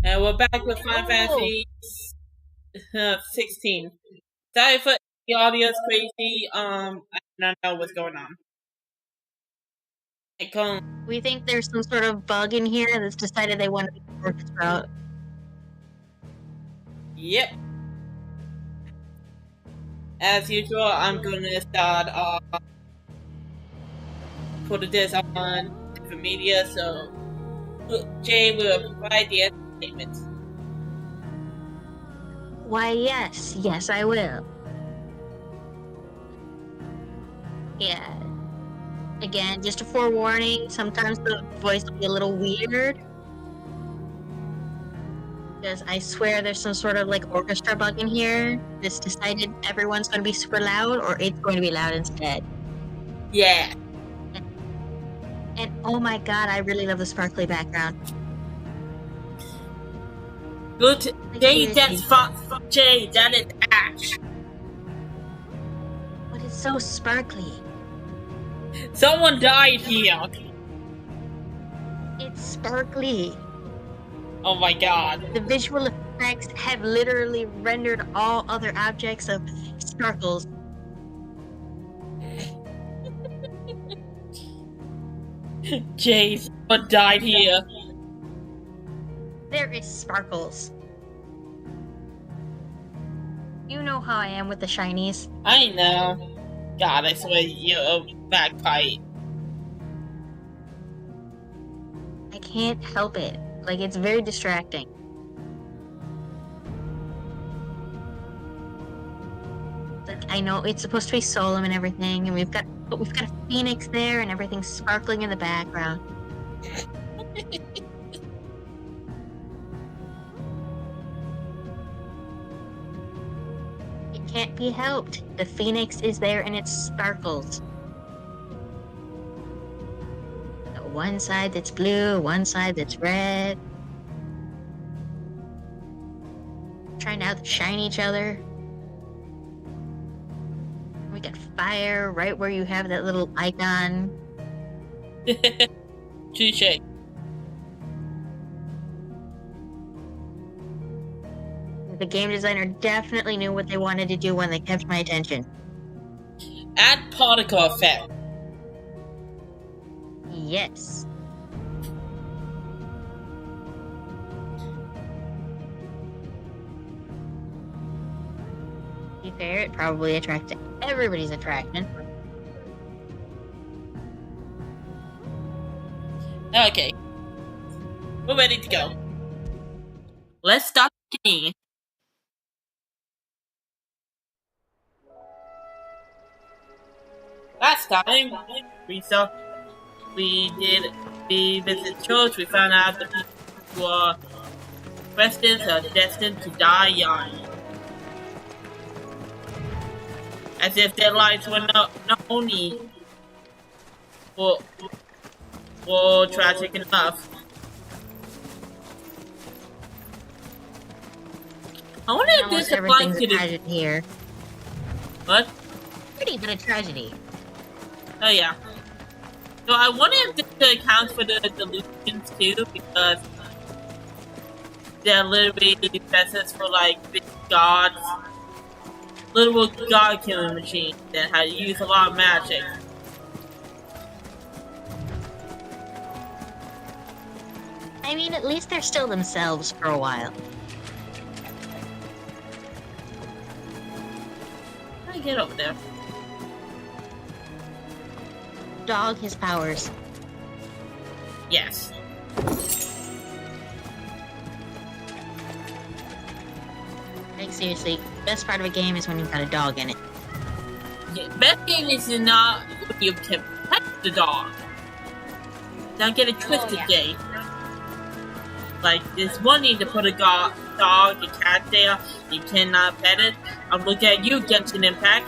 And we're back with Final Fantasy 16. Sorry for the audio's crazy. I don't know what's going on. We think there's some sort of bug in here that's decided they want to work this route. Yep. As usual, I'm gonna start putting this on different media, so Jay will provide the entertainment. Why, yes, I will. Yeah. Again, just a forewarning, sometimes the voice will be a little weird. Because I swear there's some sort of like orchestra bug in here that's decided everyone's going to be super loud or it's going to be loud instead. Yeah. And oh my god, I really love the sparkly background. Good. Jay, that's Jay, that is Ash. But it's so sparkly. Someone died here. It's sparkly. Oh my god. The visual effects have literally rendered all other objects of sparkles. Jay, someone died here. There is sparkles. You know how I am with the shinies. I know. God, I swear you're a bagpipe. I can't help it. Like, it's very distracting. Like, I know it's supposed to be solemn and everything, and we've got a phoenix there, and everything's sparkling in the background. It can't be helped. The phoenix is there, and it sparkles. One side that's blue, one side that's red. Trying to outshine each other. We got fire right where you have that little icon. Touche. The game designer definitely knew what they wanted to do when they kept my attention. Add particle effect. Yes. To be fair, it probably attracts everybody's attraction. Okay. We're ready to go. Let's start the game. Last time, we visited church, we found out the people who are Christians are destined to die young. As if their lives were not only were tragic enough. I wonder if this applies to the here. What? Pretty bit of tragedy. Oh yeah. So I wonder if this accounts for the delusions too, because they're literally vessels for like big gods, literal god killing machines that had used a lot of magic. I mean, at least they're still themselves for a while. How do I get over there? Dog his powers. Yes. Like, seriously, best part of a game is when you've got a dog in it. Yeah, best game is not when you can pet the dog. Don't get it twisted, Jay. Like, there's one need to put a dog, a cat there. You cannot pet it. I'm looking at you, Genshin Impact.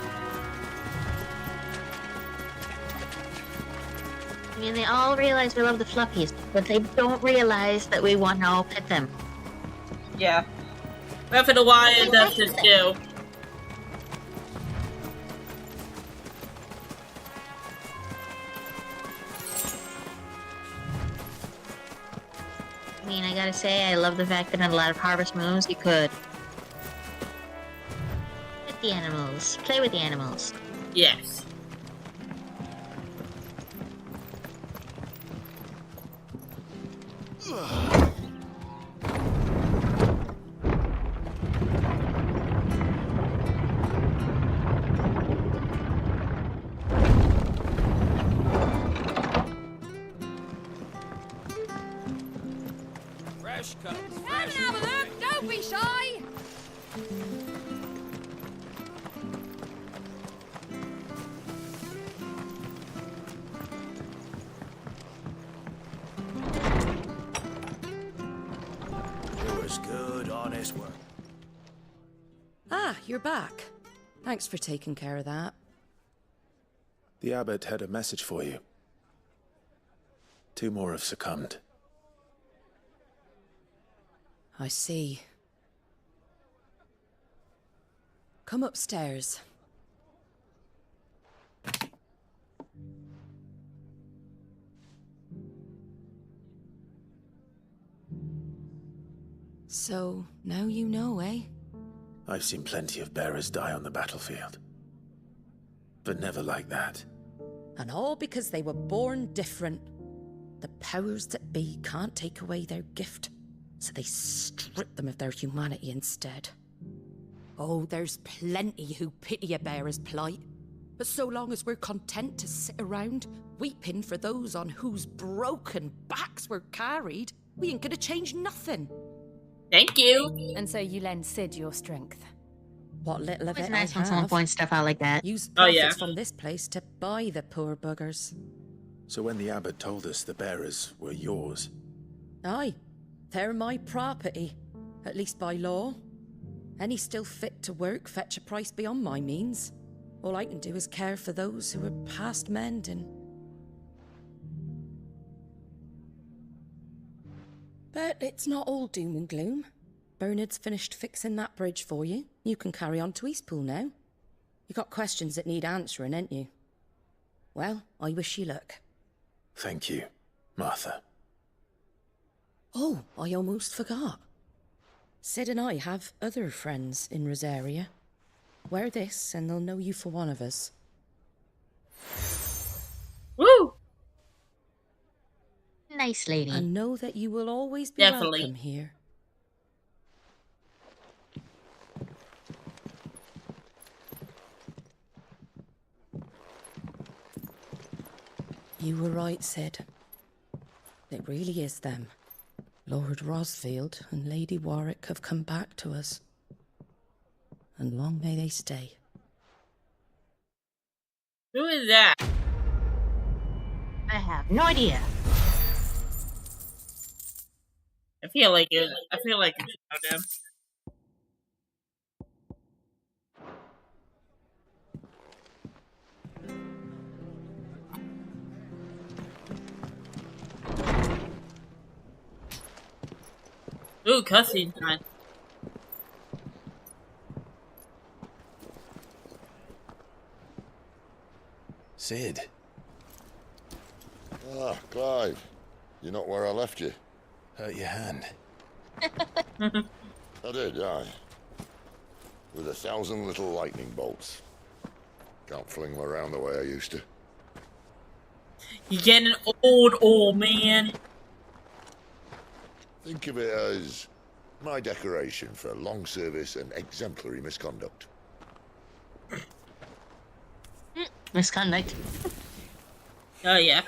I mean, they all realize we love the fluffies, but they don't realize that we want to all pet them. Yeah. Breath of the Wild does this too. I mean, I I gotta say, I love the fact that in a lot of Harvest Moons, you could with the animals, play with the animals. Yes. Fresh cuts. Come and have a look! Don't be shy! It was good, honest work. Ah, you're back. Thanks for taking care of that. The abbot had a message for you. 2 more have succumbed. I see. Come upstairs. So, now you know, eh? I've seen plenty of bearers die on the battlefield. But never like that. And all because they were born different. The powers that be can't take away their gift, so they strip them of their humanity instead. Oh, there's plenty who pity a bearer's plight. But so long as we're content to sit around, weeping for those on whose broken backs we're carried, we ain't gonna change nothing. Thank you. And so you lend Sid your strength. What little of It's it nice I when someone have, points stuff out like that. use Oh, profits yeah. from this place to buy the poor buggers. So when the abbot told us the bearers were yours, Aye, they're my property, at least by law. Any still fit to work fetch a price beyond my means. All I can do is care for those who are past mending. But it's not all doom and gloom. Bernard's finished fixing that bridge for you. You can carry on to Eastpool now. You got questions that need answering, ain't you? Well, I wish you luck. thank you, Martha. Oh, I almost forgot. Sid and I have other friends in Rosaria. Wear this and they'll know you for one of us. Woo! Nice lady. And know that you will always be Definitely. welcome here. You were right, Sid. It really is them. Lord Rosfield and Lady Warwick have come back to us. And long may they stay. Who is that? I have no idea. I feel like it. I feel like I should know them. Ooh, cutscene time. Sid, Ah, Clive. You're not where I left you. hurt your hand. I did, aye. With 1,000 little lightning bolts. Can't fling them around the way I used to. You're getting old man. Think of it as my decoration for long service and exemplary misconduct. Misconduct. Oh yeah.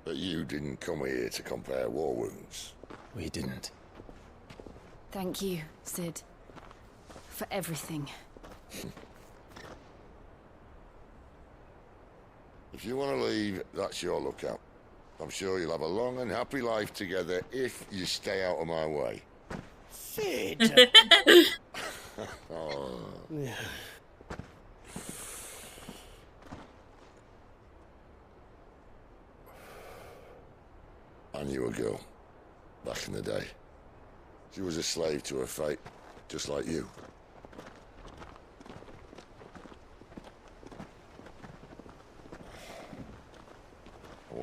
But you didn't come here to compare war wounds. We didn't. Thank you, Sid. For everything. If you want to leave, that's your lookout. I'm sure you'll have a long and happy life together if you stay out of my way. Sid! Oh. I knew a girl back in the day. She was a slave to her fate, just like you.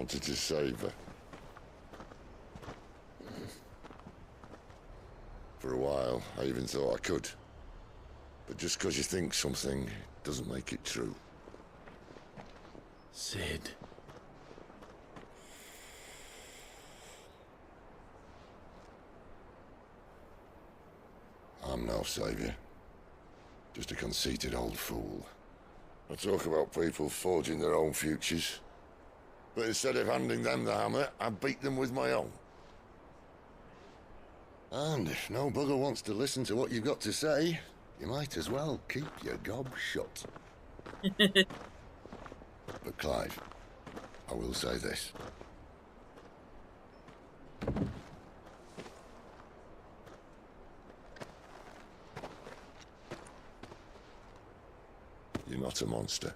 wanted to save her. For a while, I even thought I could. But just because you think something doesn't make it true. Sid. I'm no savior. Just a conceited old fool. I talk about people forging their own futures. But instead of handing them the hammer, I beat them with my own. And if no bugger wants to listen to what you've got to say, you might as well keep your gob shut. But Clive, I will say this. You're not a monster.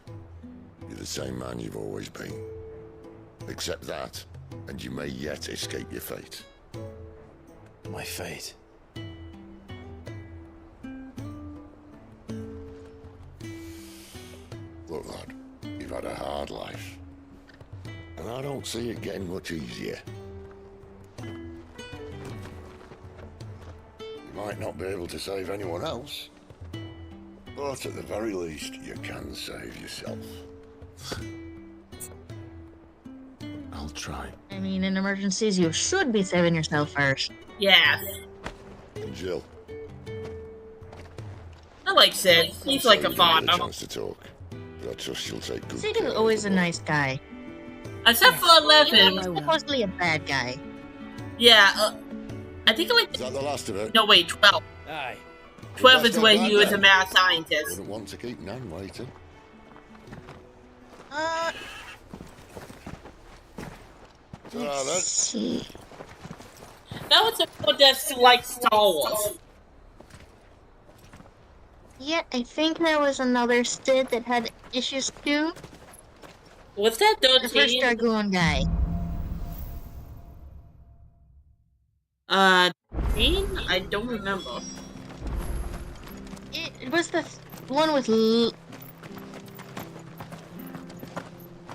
You're the same man you've always been. Accept that, and you may yet escape your fate. My fate. Look, lad, you've had a hard life. And I don't see it getting much easier. You might not be able to save anyone else, but at the very least, you can save yourself. I'll try. I mean, in emergencies, you should be saving yourself first. Yeah. And Jill, I like Sid. He's like a you didn't get father. a chance to talk, but I trust she'll take good Sid care is of always the a boy. nice guy. Except for 11. He's supposedly a bad guy. Yeah, I think like... Is that the last of it? No, wait, 12. Aye. 12 is That's when not he bad was a then. mad scientist. Wouldn't want to keep Nan waiting. So then, Let's see. That was a people that like Star Wars. Yeah, I think there was another Sid that had issues too. Was that The first 13? Dragoon guy. 13? I don't remember. It was the one with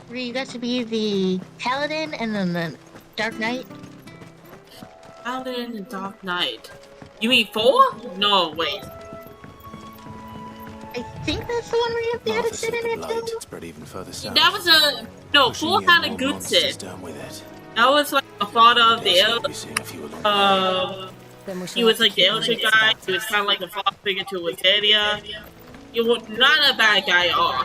where you got to be the Paladin and then the Dark Knight. Paladin and Dark Knight. You mean 4? No, wait. I think that's the one where you had Martha to sit said in the it blight too. had spread even further south. That was a... No, Pushing 4 in had a more good monsters Sid. down with it. That was like a father of the Guess we'll elder. be seeing a few of them. Then we He shall was have like to the keep elder our wits guy. about He was us. kind of like a father figure to Wisteria. You were not a bad guy at all.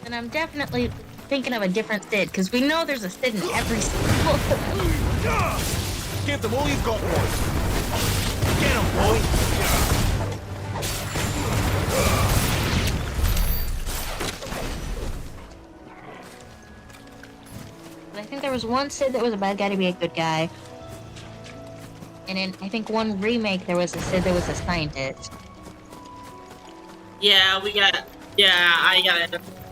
And I'm definitely thinking of a different Sid, because we know there's a Sid in every single. Give them all you've got, boys. Get 'em, boy. I think there was one Sid that was a bad guy to be a good guy. And in, I think, one remake, there was a Sid that was a scientist. Yeah, we got... Yeah,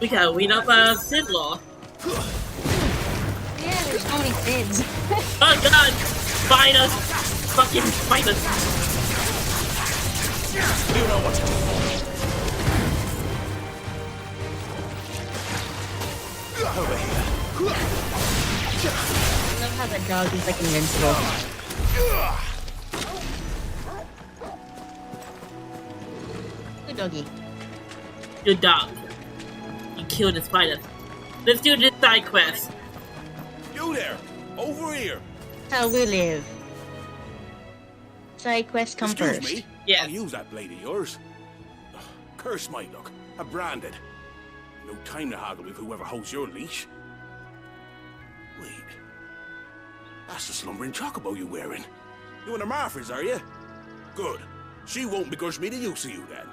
we gotta weed up Sid Law. Yeah, there's so many Sids. Oh god! Spiders! Fucking spiders! You know what to do. Over here. I love how that dog is like invincible. Good doggy. Good dog. You killed the spiders. Let's do this side quest. You there. Over here. How we live. Side quests come Excuse first. me. Yes. I'll use that blade of yours. Ugh, curse my luck. I'm branded. No time to haggle with whoever holds your leash. Wait. That's the slumbering chocobo you're wearing. You and the Marfors, are you? Good. She won't begrudge me the use of you then.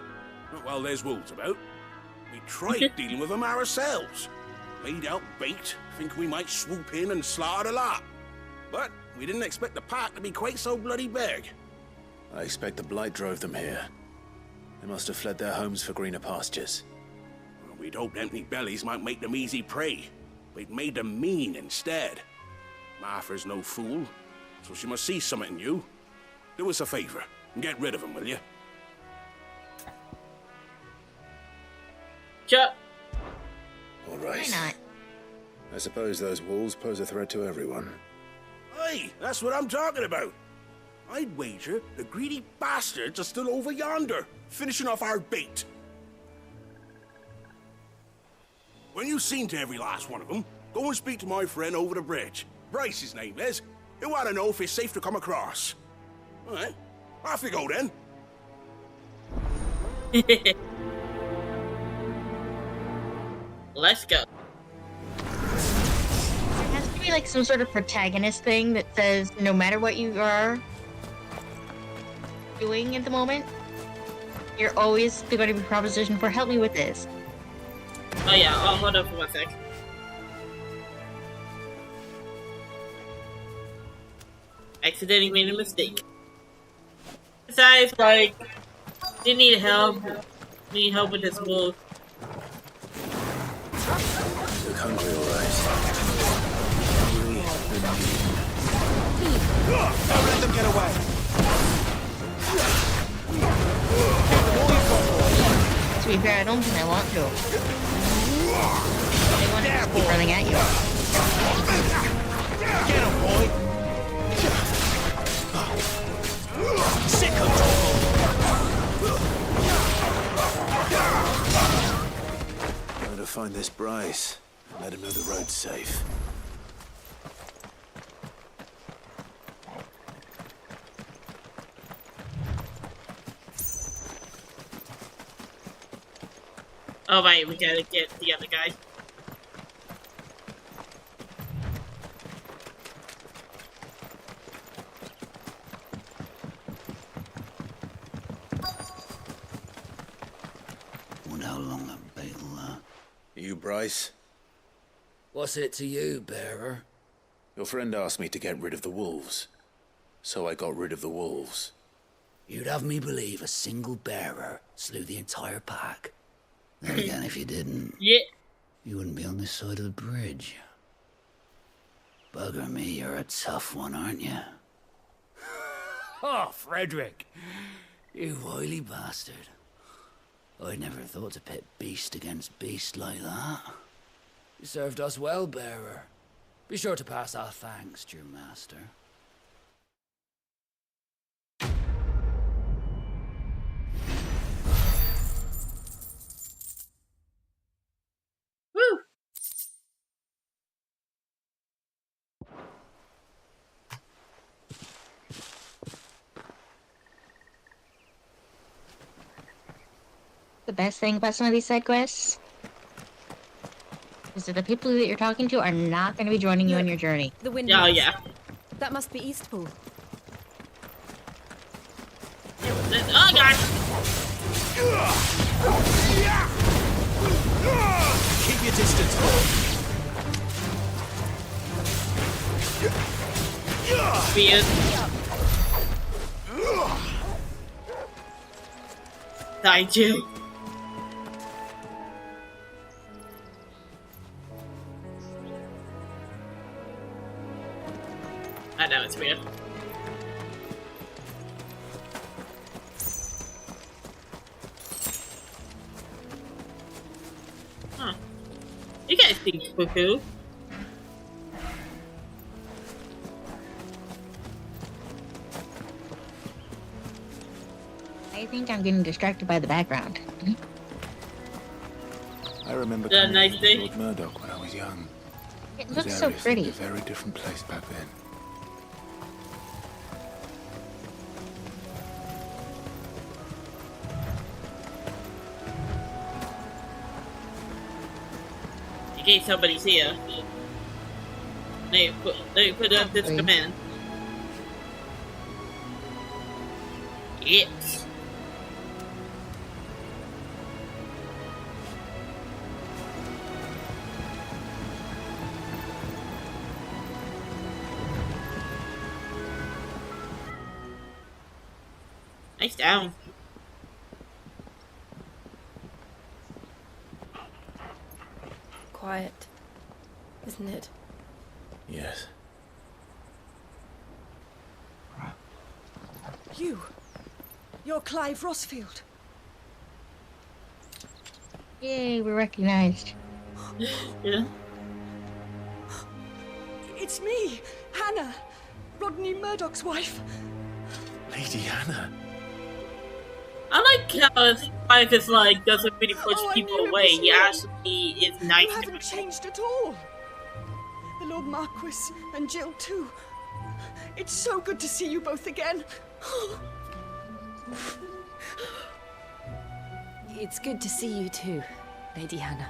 Not while there's wolves about. We tried dealing with them ourselves. Laid out bait, think we might swoop in and slaughter the lot. But we didn't expect the pack to be quite so bloody big. I expect the blight drove them here. They must have fled their homes for greener pastures. Well, we'd hoped empty bellies might make them easy prey. We'd made them mean instead. Martha's no fool, so she must see something in you. Do us a favor and get rid of them, will you? Sure. All Why right. not? I suppose those wolves pose a threat to everyone. Aye, that's what I'm talking about. I'd wager the greedy bastards are still over yonder, finishing off our bait. When you've seen to every last one of them, go and speak to my friend over the bridge. Bryce, his name is. He'll want to know if it's safe to come across. All right, off you go then. Let's go. There has to be like some sort of protagonist thing that says no matter what you are doing at the moment, you're always going to be propositioned for help me with this. Oh yeah, oh, hold on for 1 sec. Accidentally made a mistake. Besides, like, they need help. Need help with this wolf. Look hungry, alright. Hungry and Don't let them get away. To be fair, I don't think I want to. They want to just keep running at you. Get him, boy. Sick of trouble. I'm to find this Bryce and let him know the road's safe. Oh right, we gotta get the other guy. Wonder how long that bait'll You, Bryce? What's it to you, bearer? Your friend asked me to get rid of the wolves. So I got rid of the wolves. You'd have me believe a single bearer slew the entire pack. Then again, if you didn't, Yeah. you wouldn't be on this side of the bridge. Bugger me, you're a tough one, aren't you? Oh, Frederick! You wily bastard. I'd never thought to pit beast against beast like that. You served us well, bearer. Be sure to pass our thanks to your master. Woo! The best thing about some of these side quests is that the people that you're talking to are not going to be joining you on your journey. The wind. Oh yeah. That must be Eastpool. Oh gosh! Keep your distance. Weird. Die too. I know it's weird. Huh. You guys think cuckoo. I think I'm getting distracted by the background. I remember Yeah, coming nice from day. Lord Murdoch when I was young. It This looks so area seemed pretty. a very different place back then. In case somebody's here. Let me put up this Okay. command. Yes. Nice down. Quiet, isn't it? Yes. You're Clive Rossfield. Yay, we're recognized. Yeah. It's me, Hannah, Rodney Murdoch's wife. Lady Hannah. I like how his wife is like doesn't really push Oh, I people knew it away. was He you. actually is nice You to haven't changed at all. The Lord Marquis and Jill too. It's so good to see you both again. It's good to see you too, Lady Hannah.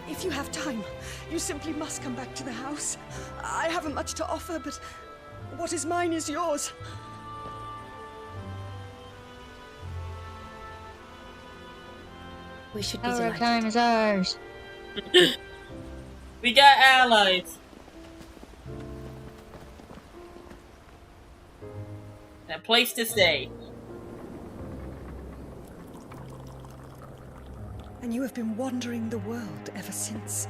If you have time, you simply must come back to the house. I haven't much to offer, but what is mine is yours. We should be Our delighted. time is ours. We got allies. And a place to stay. And you have been wandering the world ever since.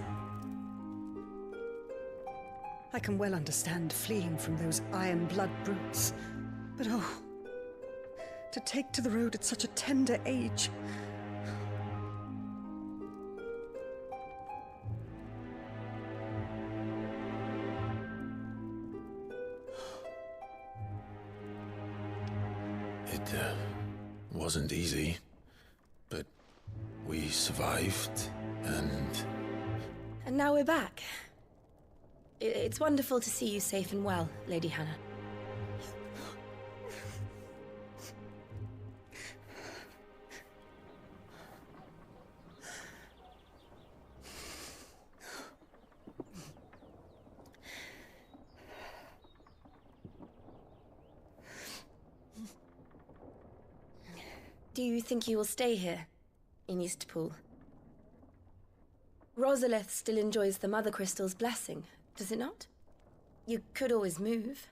I can well understand fleeing from those iron blood brutes. But oh, to take to the road at such a tender age. It wasn't easy, but we survived, and And now we're back. It's wonderful to see you safe and well, Lady Hannah. Do you think you will stay here, in Eastpool? Rosalith still enjoys the Mother Crystal's blessing, does it not? You could always move.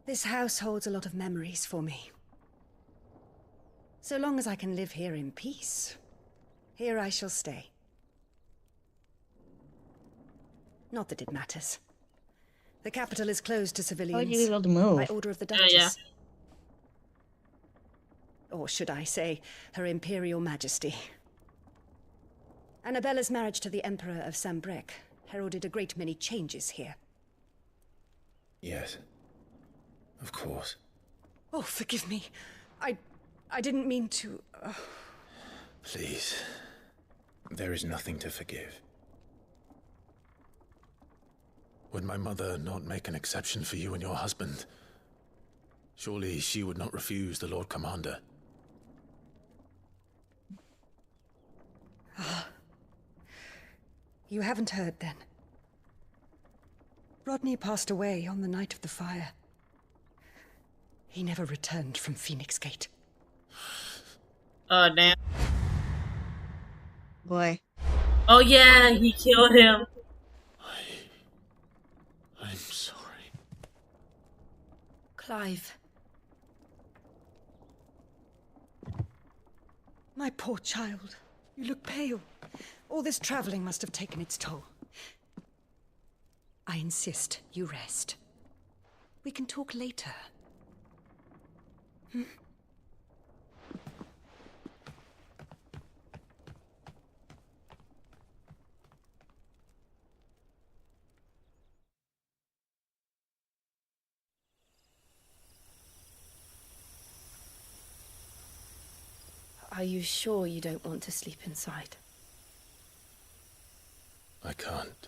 This house holds a lot of memories for me. So long as I can live here in peace, here I shall stay. Not that it matters. The capital is closed to civilians. How would you be able to move? By order of the Oh, Duchess. yeah. Or should I say, Her Imperial Majesty. Annabella's marriage to the Emperor of Sambrec heralded a great many changes here. yes, of course. Oh, forgive me. I didn't mean to... Please, there is nothing to forgive. Would my mother not make an exception for you and your husband? Surely she would not refuse the Lord Commander. You haven't heard, then. Rodney passed away on the night of the fire. He never returned from Phoenix Gate. Oh, damn. Boy. Oh, yeah, he killed him. I'm sorry. Clive. My poor child. You look pale. All this traveling must have taken its toll. I insist you rest. We can talk later. Are you sure you don't want to sleep inside? I can't.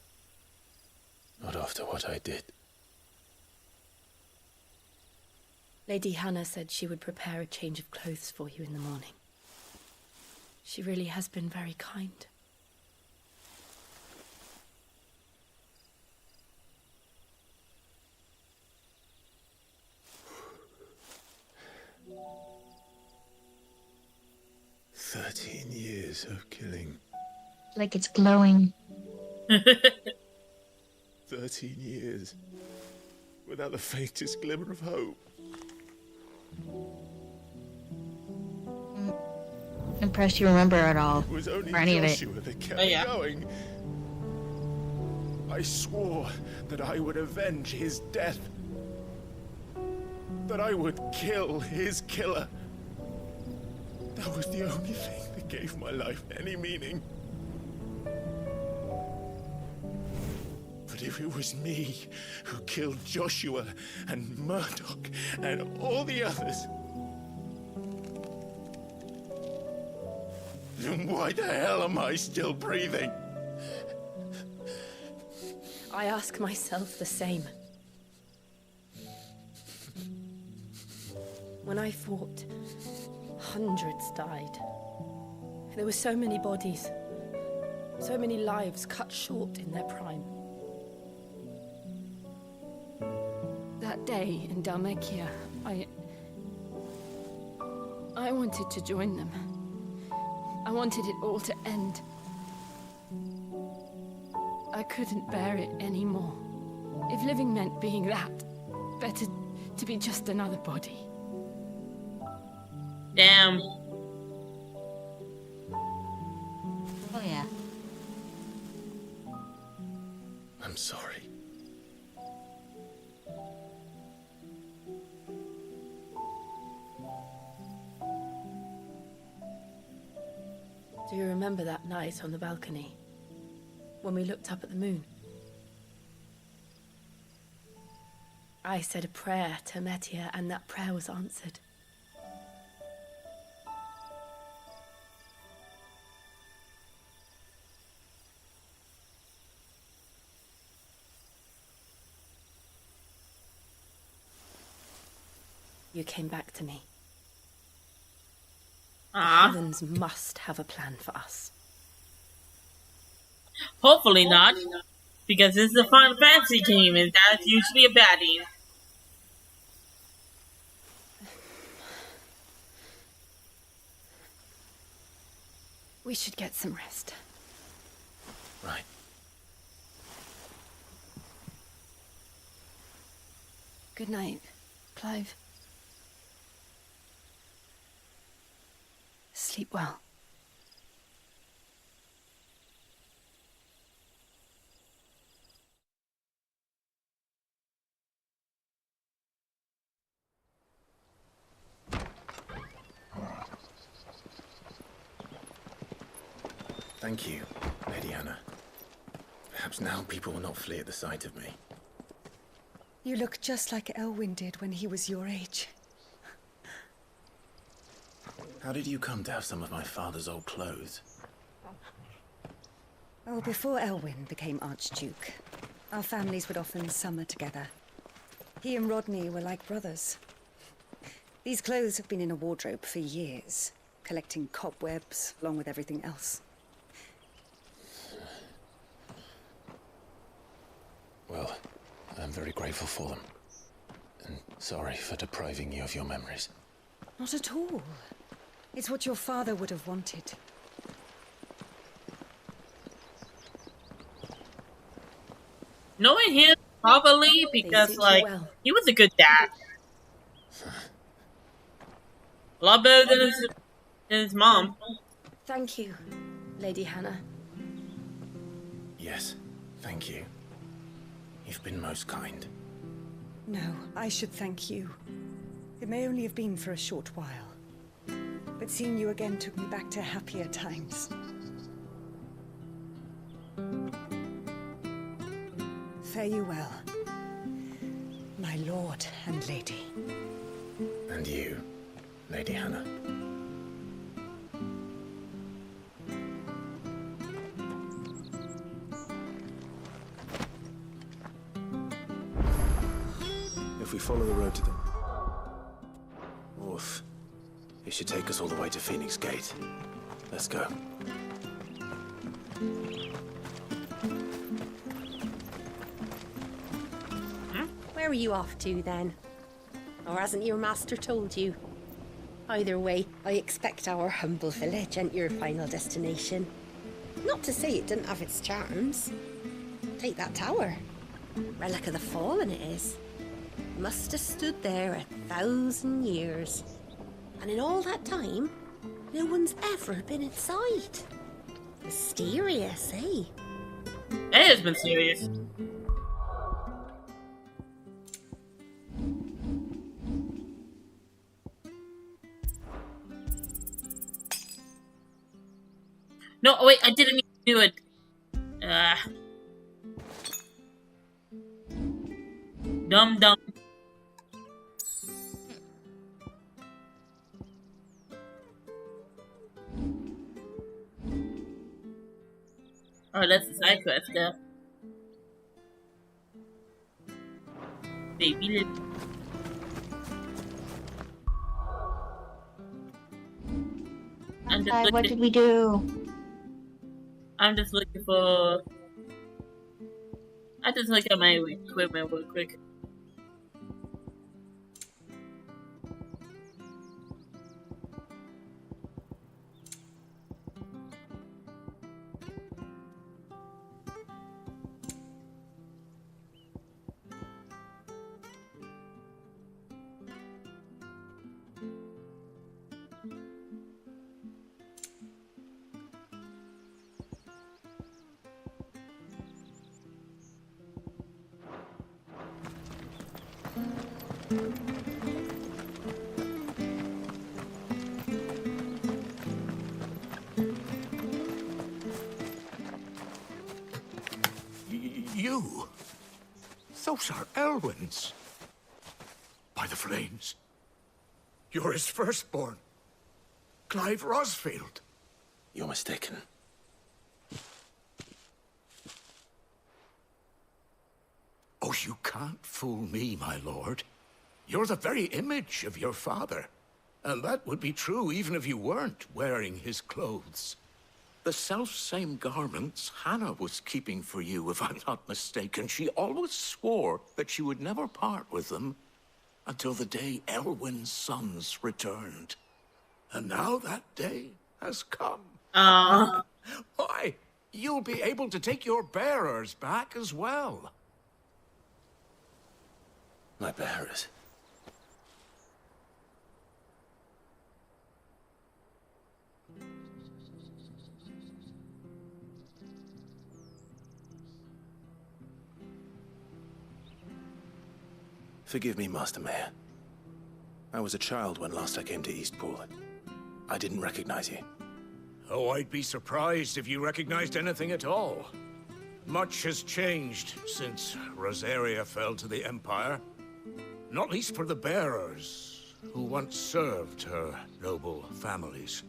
Not after what I did. Lady Hannah said she would prepare a change of clothes for you in the morning. She really has been very kind. Years of killing. Like it's glowing. 13 years. Without the faintest glimmer of hope. Impressed you remember it all. It was only Or any of it. Joshua that kept Oh, yeah. me going. I swore that I would avenge his death. That I would kill his killer. That was the only thing that gave my life any meaning. But if it was me who killed Joshua and Murdoch and all the others, then why the hell am I still breathing? I ask myself the same. When I fought, hundreds died. There were so many bodies, so many lives cut short in their prime. That day in Dhalmekia, I wanted to join them. I wanted it all to end. I couldn't bear it anymore. If living meant being that, better to be just another body. Damn. Oh yeah. I'm sorry. Do you remember that night on the balcony? When we looked up at the moon? I said a prayer to Metia, and that prayer was answered. You came back to me. The heavens must have a plan for us. Hopefully not, because this is a Final Fantasy game, and that's usually a baddie. We should get some rest. Right. Good night, Clive. Sleep well. Thank you, Lady Hannah. Perhaps now people will not flee at the sight of me. You look just like Elwyn did when he was your age. How did you come to have some of my father's old clothes? Oh, before Elwyn became Archduke, our families would often summer together. He and Rodney were like brothers. These clothes have been in a wardrobe for years, collecting cobwebs along with everything else. Well, I'm very grateful for them. And sorry for depriving you of your memories. Not at all. It's what your father would have wanted. Knowing him, probably, because, like, he was a good dad. A lot better than his mom. Thank you, Lady Hannah. Yes, thank you. You've been most kind. No, I should thank you. It may only have been for a short while. But seeing you again took me back to happier times. Fare you well, my lord and lady. And you, Lady Hannah. If we follow the road to them north, it should take us all the way to Phoenix Gate. Let's go. Where are you off to, then? Or hasn't your master told you? Either way, I expect our humble village ain't your final destination. Not to say it didn't have its charms. Take that tower. Relic of the Fallen it is. Must have stood there 1,000 years. And in all that time, no one's ever been inside. Mysterious, eh? It has been serious. No, wait, I didn't mean to do it. Dumb. Oh, that's a side quest, yeah. Baby little. What did we do? I'm just looking for... I just look at my equipment real quick. You? Those are Elwyn's. By the flames. You're his firstborn. Clive Rosfield. You're mistaken. Oh, you can't fool me, my lord. You're the very image of your father. And that would be true even if you weren't wearing his clothes. The self-same garments Hannah was keeping for you, if I'm not mistaken. She always swore that she would never part with them until the day Elwyn's sons returned. And now that day has come. Why, you'll be able to take your bearers back as well. My bearers? Forgive me, Master Mayor. I was a child when last I came to Eastpool. I didn't recognize you. Oh, I'd be surprised if you recognized anything at all. Much has changed since Rosaria fell to the Empire. Not least for the bearers, who once served her noble families.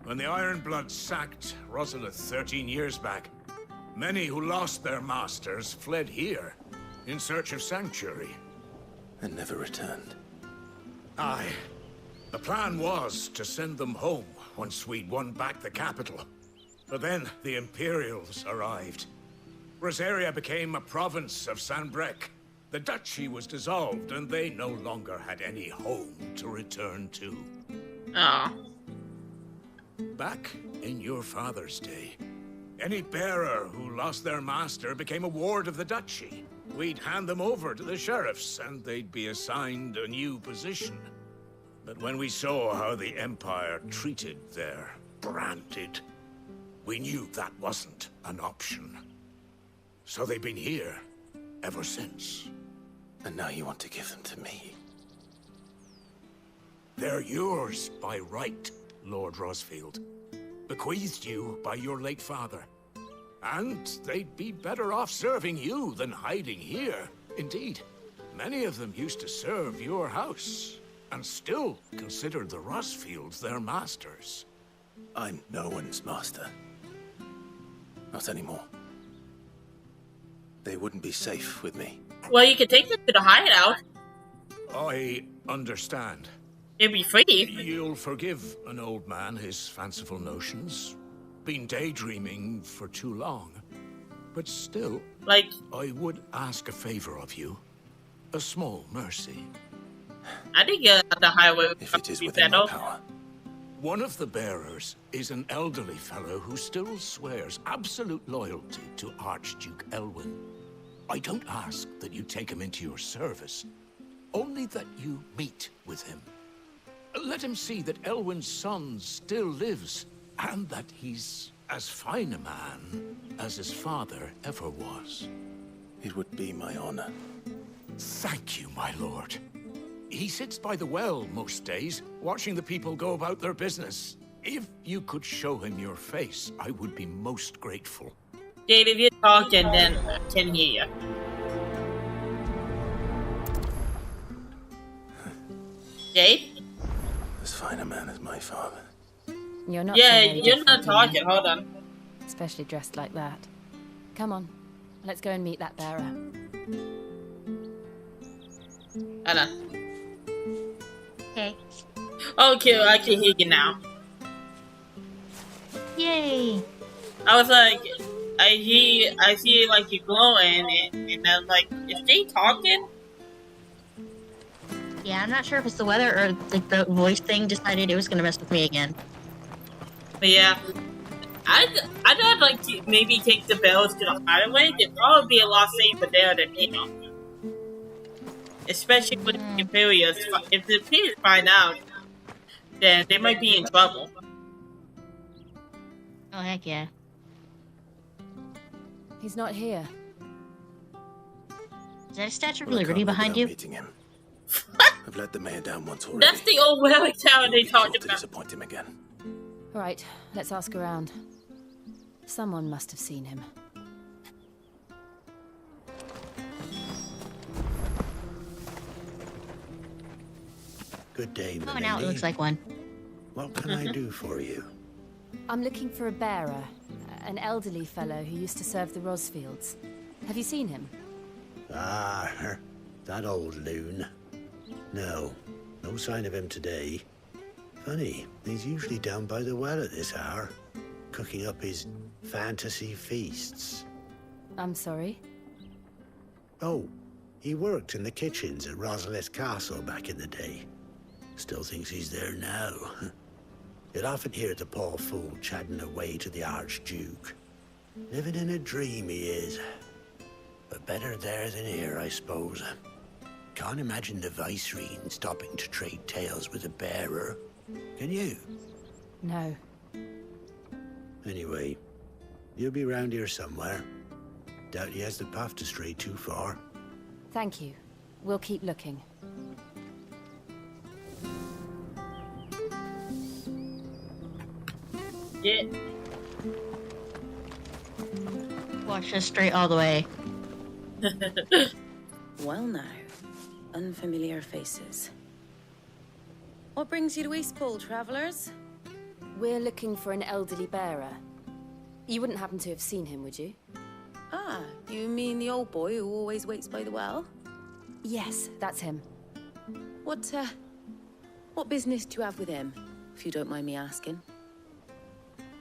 When the Ironbloods sacked Rosalith 13 years back, many who lost their masters fled here, in search of sanctuary. And never returned. Aye. The plan was to send them home once we'd won back the capital. But then the Imperials arrived. Rosaria became a province of Sanbreque. The duchy was dissolved, and they no longer had any home to return to. Ah. Back in your father's day, any bearer who lost their master became a ward of the duchy. We'd hand them over to the sheriffs, and they'd be assigned a new position. But when we saw how the Empire treated their branded, we knew that wasn't an option. So they've been here ever since. And now you want to give them to me? They're yours by right, Lord Rosfield. Bequeathed you by your late father. And they'd be better off serving you than hiding here. Indeed, many of them used to serve your house, and still consider the Rosfields their masters. I'm no one's master. Not anymore. They wouldn't be safe with me. Well, you could take them to the hideout. I understand. It'd be free. You'll forgive an old man his fanciful notions. Been daydreaming for too long. But still, like, I would ask a favor of you. A small mercy. I think the highway would if it is be within better. my power. One of the bearers is an elderly fellow who still swears absolute loyalty to Archduke Elwyn. I don't ask that you take him into your service, only that you meet with him. Let him see that Elwyn's son still lives, and that he's as fine a man as his father ever was. It would be my honor. Thank you, my lord. He sits by the well most days, watching the people go about their business. If you could show him your face, I would be most grateful. Dave, if you're talking, then I can hear you. Dave? As fine a man as my father. You're not. Yeah, so very you're not different from me. talking. Hold on. Especially dressed like that. Come on, let's go and meet that bearer. Hold on. Okay. Okay, I can hear you now. Yay! I was like, I see like you glowing, and I'm like, is they talking? Yeah, I'm not sure if it's the weather or like the voice thing decided it was gonna mess with me again. But yeah, I'd like to maybe take the bells to the hideaway. It'd probably be a lot safer there than, you know. Especially with the Imperials. If the Imperials find out, then they might be in trouble. Oh, heck yeah. He's not here. Is that a Statue of Well, I Liberty can't live behind without you? meeting him. I've let the mayor down once already. That's the old relic tower they talked to about. disappoint him again. All right, let's ask around. Someone must have seen him. Good day, Oh, now it looks like one. What can I do for you? I'm looking for a bearer, an elderly fellow who used to serve the Rosfields. Have you seen him? Ah, that old loon. No sign of him today. Funny, he's usually down by the well at this hour, cooking up his fantasy feasts. I'm sorry? Oh, he worked in the kitchens at Rosalith Castle back in the day. Still thinks he's there now. You'd often hear the poor fool chatting away to the Archduke. Living in a dream he is. But better there than here, I suppose. Can't imagine the Viceroy stopping to trade tales with a bearer. Can you? No. Anyway, you'll be round here somewhere. Doubt he has the path to stray too far. Thank you. We'll keep looking. Yeah. Watch us straight all the way. Well now, unfamiliar faces. What brings you to Eastpool, travellers? We're looking for an elderly bearer. You wouldn't happen to have seen him, would you? Ah, you mean the old boy who always waits by the well? Yes, that's him. What business do you have with him, if you don't mind me asking?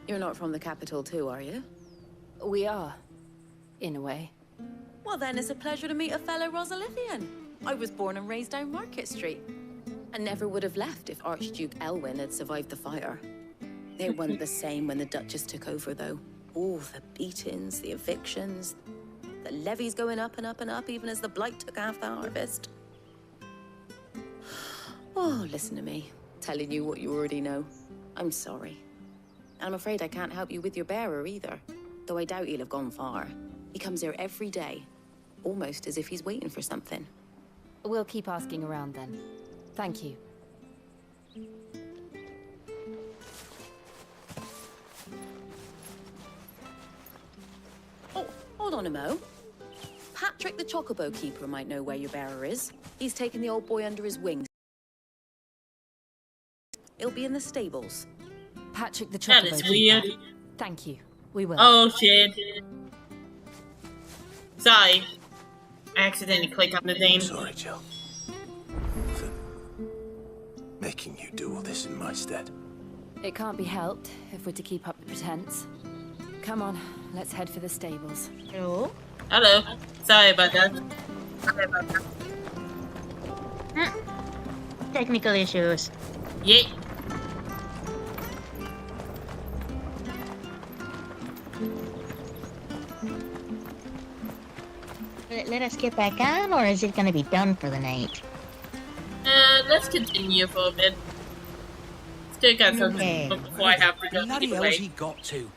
You're not from the capital too, are you? We are, in a way. Well then, it's a pleasure to meet a fellow Rosalithian. I was born and raised down Market Street. And never would have left if Archduke Elwyn had survived the fire. It wasn't the same when the Duchess took over, though. All the beatings, the evictions, the levies going up and up and up, even as the blight took half the harvest. Oh, listen to me, telling you what you already know. I'm sorry. And I'm afraid I can't help you with your bearer either, though I doubt he'll have gone far. He comes here every day, almost as if he's waiting for something. We'll keep asking around then. Thank you. Oh, hold on a mo. Patrick the Chocobo Keeper might know where your bearer is. He's taken the old boy under his wing. He'll be in the stables. Patrick the That Chocobo is Keeper. weird. Thank you. We will. Oh shit. Sorry. I accidentally clicked on the name. Sorry, Jill. For making you do all this in my stead. It can't be helped if we're to keep up the pretense. Come on, let's head for the stables. Hello? Hello. Sorry about that. Technical issues. Yeah. Let us get back on, or is it gonna be done for the night? Let's continue for a bit. still got something Okay. before I have to go Bloody hell's anyway. he got to?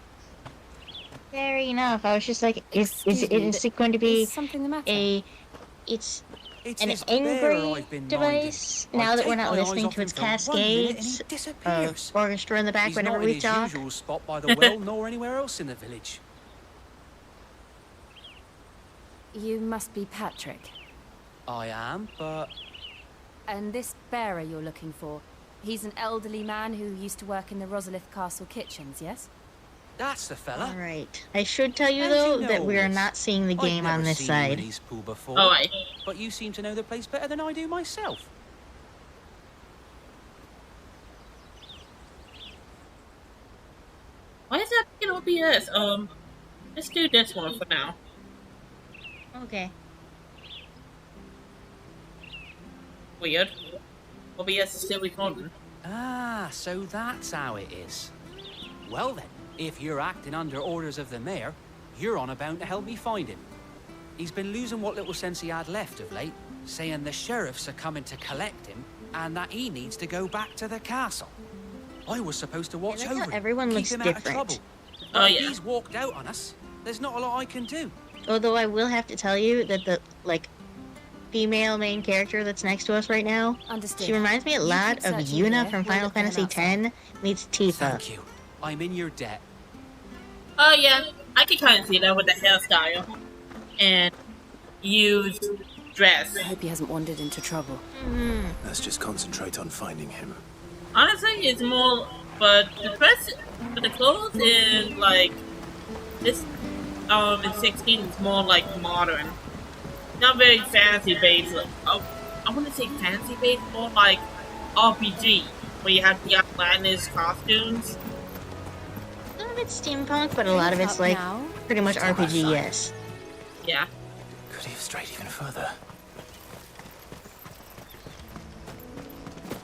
Fair enough. I was just like, is Excuse me, it going to be is something the matter? it's It's an this bearer angry I've been device minding. now I that we're take not my eyes listening off to him its for 1 minute and cascades he disappears. orchestra in the back He's whenever not we in his talk. usual spot by the well nor anywhere else in the village. You must be Patrick. I am, but And this bearer you're looking for, he's an elderly man who used to work in the Rosalith Castle kitchens, yes? that's the fella. Alright. I should tell you How do though you know that we are this? not seeing the I've game on never this seen side. you in Eastpool before, Oh, I. but you seem to know the place better than I do myself. Why is that in OBS? Let's do this one for now. Okay. Weird. OBS is still recording. Ah, so that's how it is. Well then, if you're acting under orders of the mayor, you're on about to help me find him. He's been losing what little sense he had left of late, saying the sheriffs are coming to collect him and that he needs to go back to the castle. I was supposed to watch I like how over him, everyone keep looks him out of different. trouble. Oh, But if yeah. he's walked out on us, there's not a lot I can do. Although I will have to tell you that the female main character that's next to us right now, Understood. she reminds me a You lot keep of searching Yuna here, from we'll Final look for him Fantasy outside. X meets Tifa. Thank you. I'm in your debt. Oh yeah, I can kind of see that with the hairstyle and used dress. I hope he hasn't wandered into trouble. Let's just concentrate on finding him. Honestly, it's more, but the dress, but the clothes in like this, in 16 is more like modern, not very fancy based. Oh, I want to say fancy based, more like RPG, where you have the outlandish costumes. Some of it's steampunk, but a lot of it's like pretty much RPG, yes. Yeah. Could he have strayed even further?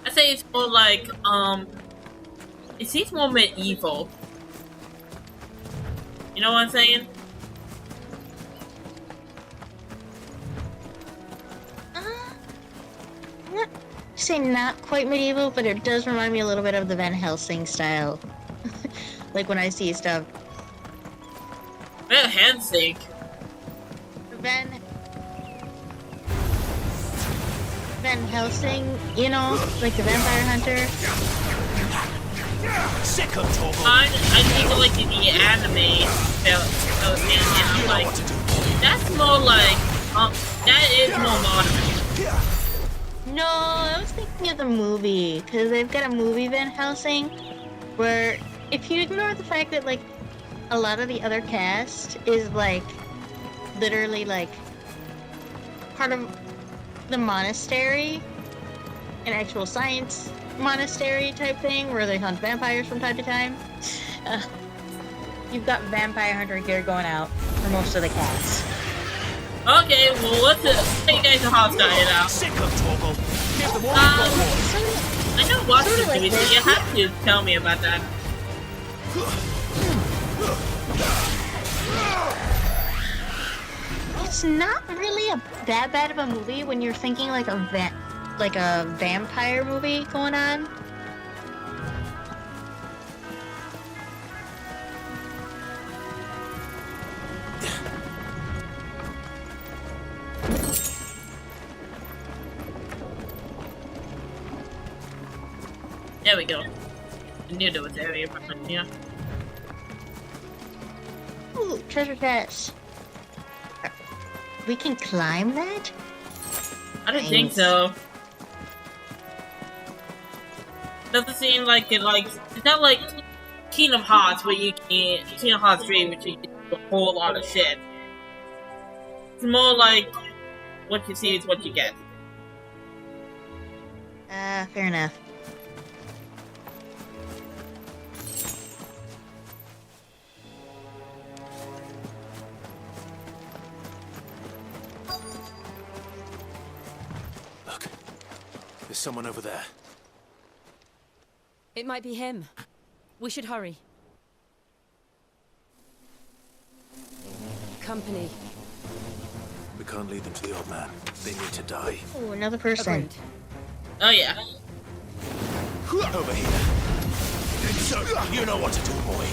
I say it's more like, it seems more medieval. You know what I'm saying? Say not quite medieval, but it does remind me a little bit of the Van Helsing style. Like when I see stuff. Van Helsing. Van Helsing, you know, like the vampire hunter. Sick of trouble. I think like the anime and I'm like, that's more like, that is more modern. No, I was thinking of the movie, because they've got a movie, Van Helsing, where if you ignore the fact that, like, a lot of the other cast is, like, literally, like, part of the monastery, an actual science monastery type thing, where they hunt vampires from time to time, you've got vampire hunter gear going out for most of the cast. Okay, well, let's you guys are hostile now. Sick of trouble. I know watch this movie, so you have to tell me about that. It's not really that bad of a movie when you're thinking like a vampire movie going on. There we go. I knew there was area behind here. Ooh, treasure chest. We can climb that? I don't think so. Doesn't seem like it, like, it's not like Kingdom Hearts where you can, Kingdom Hearts 3 which you can do a whole lot of shit. It's more like, what you see is what you get. Fair enough. Look, there's someone over there. It might be him. We should hurry. Company. We can't lead them to the old man. They need to die. Oh, another person. Oh yeah. Over here. So, you know what to do, boy.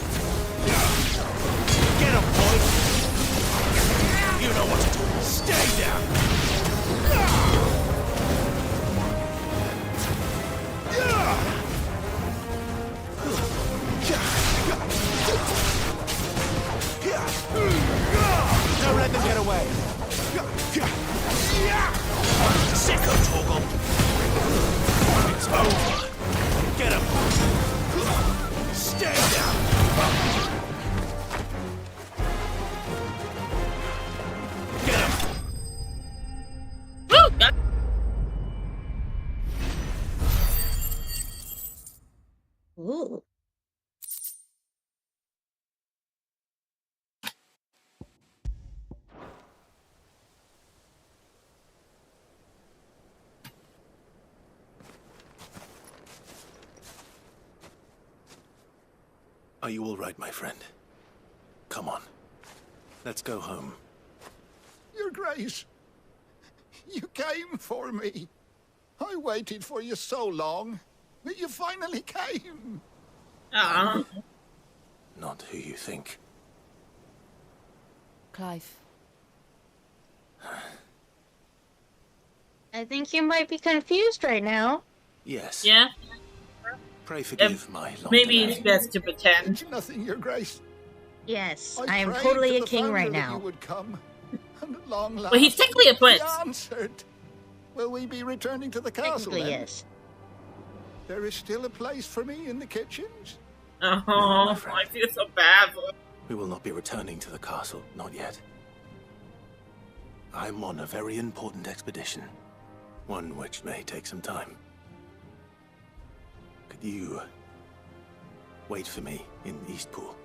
Get up, boy. You know what to do. Stay down. Don't let them get away. Sicko, Torgal. It's over. Get him. Stay down. Get him. Woo! Got Ooh. Are you all right, my friend? Come on. Let's go home. Your Grace, you came for me. I waited for you so long, but you finally came. Not who you think. Clive. I think you might be confused right now. Yes. Yeah. Pray forgive my long Maybe delay. it's best to pretend. Nothing, Your Grace. Yes, I I am prayed totally to a the king founder right that now. You would come. And at long last, Well, he's technically a prince. he answered. Will we be returning to the castle Technically, then? yes. There is still a place for me in the kitchens. Oh, my friend. I feel so bad. We will not be returning to the castle, not yet. I'm on a very important expedition. One which may take some time. Could you wait for me in Eastpool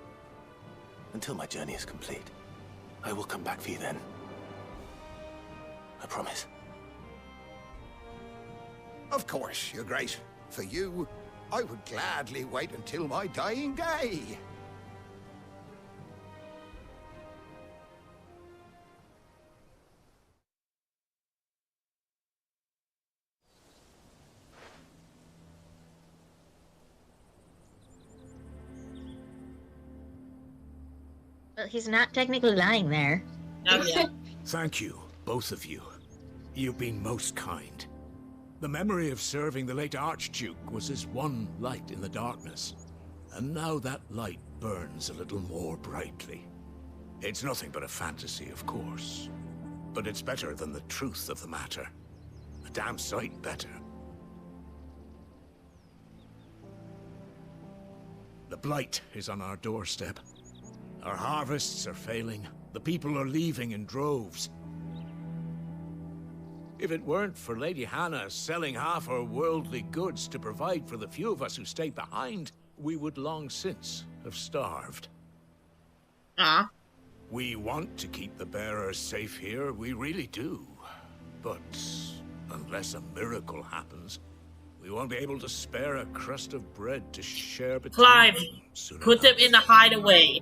until my journey is complete? I will come back for you then. I promise. Of course, Your Grace. For you, I would gladly wait until my dying day. Well, he's not technically lying there. Oh, yeah. Thank you, both of you. You've been most kind. The memory of serving the late Archduke was as one light in the darkness. And now that light burns a little more brightly. It's nothing but a fantasy, of course. But it's better than the truth of the matter. A damn sight better. The blight is on our doorstep. Our harvests are failing. The people are leaving in droves. If it weren't for Lady Hannah selling half her worldly goods to provide for the few of us who stayed behind, we would long since have starved. We want to keep the bearers safe here, we really do. But unless a miracle happens, we won't be able to spare a crust of bread to share between Clive, them soon put them in the hideaway.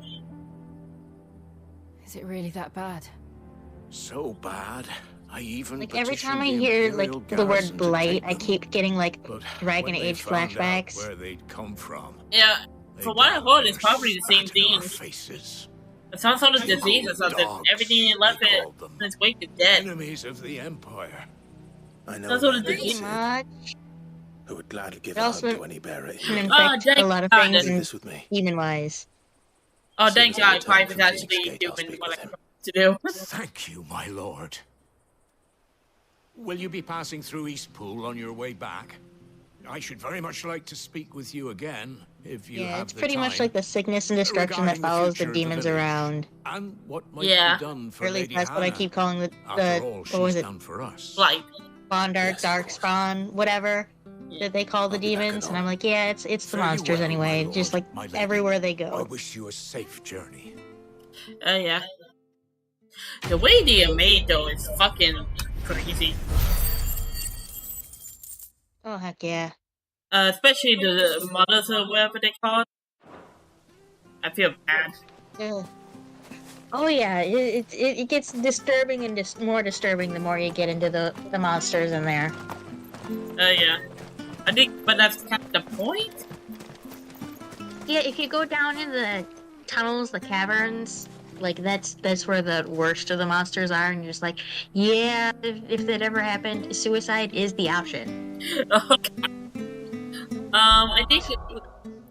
Is it really that bad? So bad. I even Like every time I petitioned the hear like Imperial the word garrison to blight, take I them. keep getting like But Dragon when they Age found out flashbacks. where they'd come from, Yeah, from what I heard, it's probably the same thing. faces. Some sort of disease or something. Dogs, Everything it left it on its way to death. Enemies of the Empire. I know Some sort a of man disease. who would gladly give It a also hug to any bearer. can infect a lot of God. things, Leave and this with me. human-wise. Oh, thank Soon as I God, Clive is return from actually Kingsgate, I'll doing speak what with I him. want to do. Thank you, my lord. Will you be passing through Eastpool on your way back? I should very much like to speak with you again, if you Yeah, have it's the pretty much time. like the sickness and destruction that Regarding the follows the future of the demons village. around. And what might Yeah. be done for Or at least Lady that's what I Hannah. keep calling the After all, what was she's it? done for us. Like, Bondark, Darkspawn, whatever that they call the demons, and I'm like, yeah, it's the Fare you monsters well, anyway, my just lord, like my lady. everywhere they I go. wish you a safe journey. yeah. The way they are made, though, is fucking crazy. Oh heck yeah! Especially the mothers or whatever they call it. I feel bad. Ugh. Oh yeah, it gets disturbing and more disturbing the more you get into the monsters in there. Yeah. I think, but that's kind of the point. Yeah, if you go down in the tunnels, the caverns, like that's where the worst of the monsters are, and you're just like, yeah, if that ever happened, suicide is the option. I think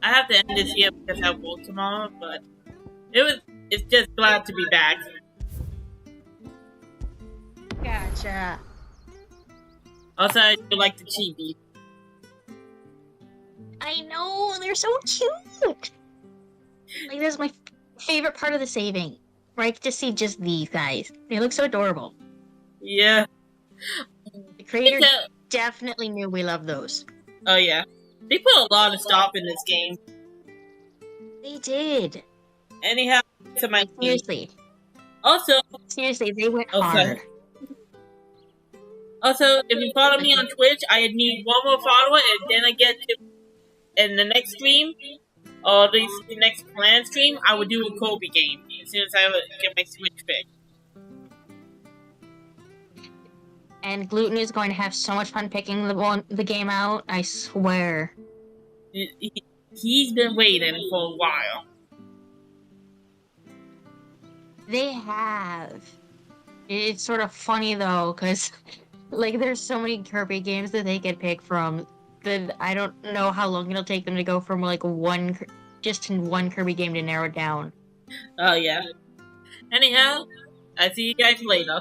I have to end this here because I have work tomorrow, but it's just glad to be back. Gotcha. Also, I do like the chibi. I know, they're so cute! Like, that's my favorite part of the saving. Where I get to see just these guys. They look so adorable. Yeah. The creator definitely knew we love those. Oh yeah. They put a lot of stuff in this game. They did. Anyhow, to my seriously. Also, seriously, they went hard. Also, if you follow me on Twitch, I need one more follower, and then I get to in the next stream, or the next planned stream, I would do a Kobe game as soon as I get my Switch fixed. And Gluten is going to have so much fun picking the game out, I swear. He's been waiting for a while. They have. It's sort of funny though, because like there's so many Kirby games that they could pick from that I don't know how long it'll take them to go from like one Kirby game to narrow it down. Oh yeah. Anyhow, I see you guys later.